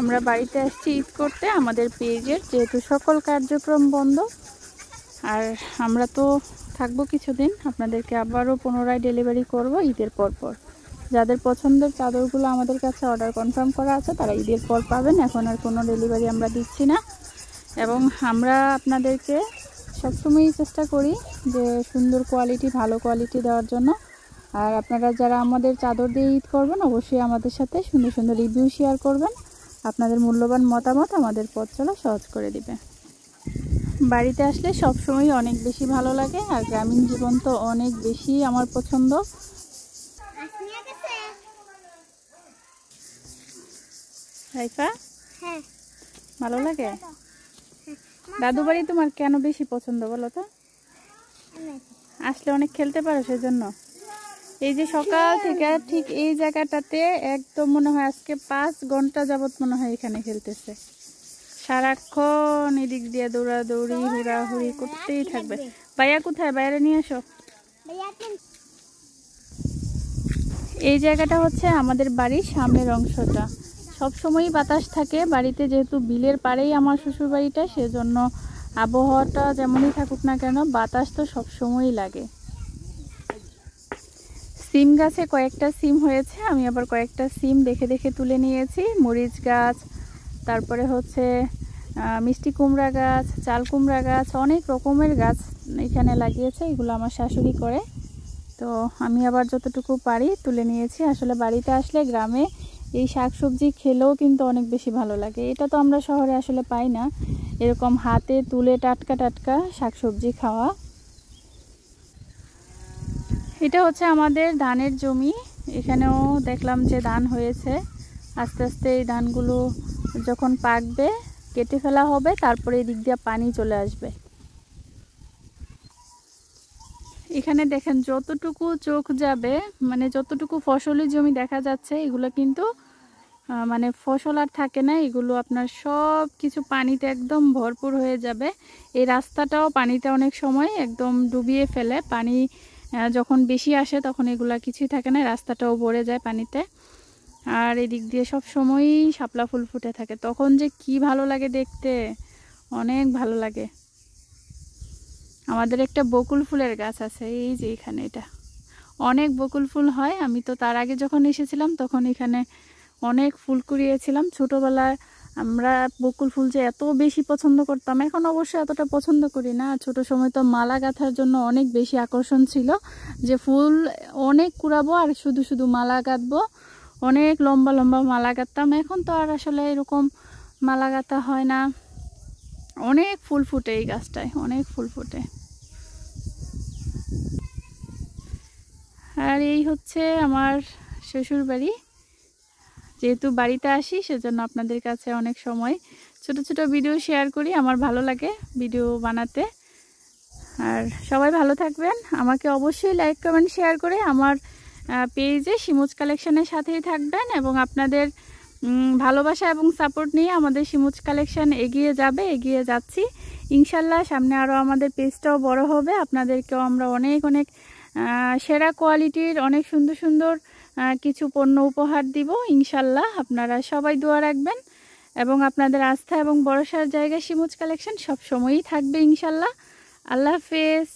আমরা বাড়িতে আসছি ঈদ করতে, আমাদের পেজের যেহেতু সকল কার্যক্রম বন্ধ, আর আমরা তো থাকবো কিছুদিন, আপনাদেরকে আবারও পুনরায় ডেলিভারি করব ঈদের পর। যাদের পছন্দের চাদরগুলো আমাদের কাছে অর্ডার কনফার্ম করা আছে তারা ঈদের পর পাবেন। এখন আর কোনো ডেলিভারি আমরা দিচ্ছি না, এবং আমরা আপনাদেরকে সবসময়ই চেষ্টা করি যে সুন্দর কোয়ালিটি, ভালো কোয়ালিটি দেওয়ার জন্য। আর আপনারা যারা আমাদের চাদর দিয়ে ঈদ করবেন অবশ্যই আমাদের সাথে সুন্দর সুন্দর রিভিউ শেয়ার করবেন। আপনাদের মূল্যবান মতামত আমাদের পথ চলা সহজ করে দিবে। বাড়িতে আসলে সবসময় অনেক বেশি ভালো লাগে, আর গ্রামীণ জীবন তো অনেক বেশি আমার পছন্দ। রাইফা, হ্যাঁ ভালো লাগে? দাদু বাড়ি তোমার কেন বেশি পছন্দ বলো তো? আসলে অনেক খেলতে পারো সেজন্য। এই যে সকাল থেকে ঠিক এই জায়গাটাতে একদম মনে হয় আজকে 5 ঘন্টা যাবত মনে হয় এখানে খেলতেছে। সারাক্ষণ এদিক দিয়ে দৌড়াদৌড়ি হুড়াহুড়ি করতেই থাকবে। ভাইয়া কোথায়? বাইরে নিয়ে আসো। এই জায়গাটা হচ্ছে আমাদের বাড়ির সামনের অংশটা। সবসময়ই বাতাস থাকে বাড়িতে, যেহেতু বিলের পাড়েই আমার শ্বশুর বাড়িটা, সেজন্য আবহাওয়াটা যেমনই থাকুক না কেন বাতাস তো সবসময়ই লাগে। সিম গাছে কয়েকটা সিম হয়েছে, আমি আবার কয়েকটা সিম দেখে দেখে তুলে নিয়েছি। মরিচ গাছ, তারপরে হচ্ছে মিষ্টি কুমড়া গাছ, চাল কুমড়া গাছ, অনেক রকমের গাছ এখানে লাগিয়েছে। এগুলো আমার শাশুড়ি করে, তো আমি আবার যতটুকু পারি তুলে নিয়েছি। আসলে বাড়িতে আসলে গ্রামে এই শাকসবজি খেলেও কিন্তু অনেক বেশি ভালো লাগে। এটা তো আমরা শহরে আসলে পাই না, এরকম হাতে তুলে টাটকা টাটকা শাকসবজি খাওয়া। এটা হচ্ছে আমাদের ধানের জমি। এখানেও দেখলাম যে ধান হয়েছে। আস্তে আস্তে এই ধানগুলো যখন পাকবে কেটে ফেলা হবে, তারপরে এই দিক দিয়ে পানি চলে আসবে। এখানে দেখেন যতটুকু চোখ যাবে, মানে যতটুকু ফসলি জমি দেখা যাচ্ছে, এগুলো কিন্তু মানে ফসল আর থাকে না, এগুলো আপনার সব কিছু পানিতে একদম ভরপুর হয়ে যাবে। এই রাস্তাটাও পানিতে অনেক সময় একদম ডুবিয়ে ফেলে। পানি যখন বেশি আসে তখন এগুলা কিছুই থাকে না, রাস্তাটাও ভরে যায় পানিতে। আর এদিক দিয়ে সব সময়ই শাপলা ফুল ফুটে থাকে, তখন যে কি ভালো লাগে দেখতে, অনেক ভালো লাগে। আমাদের একটা বকুল ফুলের গাছ আছে, এই যে এখানে, এটা অনেক বকুল ফুল হয়। আমি তো তার আগে যখন এসেছিলাম তখন এখানে অনেক ফুল কুড়িয়েছিলাম। ছোটোবেলায় আমরা বকুল ফুল যে এত বেশি পছন্দ করতাম, এখন অবশ্য এতটা পছন্দ করি না। ছোটো সময় তো মালা গাঁথার জন্য অনেক বেশি আকর্ষণ ছিল, যে ফুল অনেক কুড়াবো আর শুধু শুধু মালা গাঁথবো, অনেক লম্বা লম্বা মালা গাঁথতাম। এখন তো আর আসলে এরকম মালা গাঁথা হয় না। অনেক ফুল ফুটে এই গাছটায়, অনেক ফুল ফুটে। আর এই হচ্ছে আমার শ্বশুর বাড়ি। যেহেতু বাড়িতে আসি সেজন্য আপনাদের কাছে অনেক সময় ছোট ছোট ভিডিও শেয়ার করি, আমার ভালো লাগে ভিডিও বানাতে। আর সবাই ভালো থাকবেন, আমাকে অবশ্যই লাইক কমেন্ট শেয়ার করে আমার পেজে শিমুজ কালেকশনের সাথেই থাকবেন, এবং আপনাদের ভালোবাসা এবং সাপোর্ট নিয়ে আমাদের শিমুজ কালেকশন এগিয়ে যাবে, এগিয়ে যাচ্ছি ইনশাল্লাহ। সামনে আরও আমাদের পেজটাও বড় হবে, আপনাদেরকেও আমরা অনেক অনেক সেরা কোয়ালিটির অনেক সুন্দর সুন্দর কিছু পণ্য উপহার দিব ইনশাল্লাহ। আপনারা সবাই দোয়া রাখবেন, এবং আপনাদের আস্থা এবং ভরসার জায়গা শিমুজ কালেকশন সব সময়ই থাকবে ইনশাল্লাহ। আল্লাহ হাফেজ।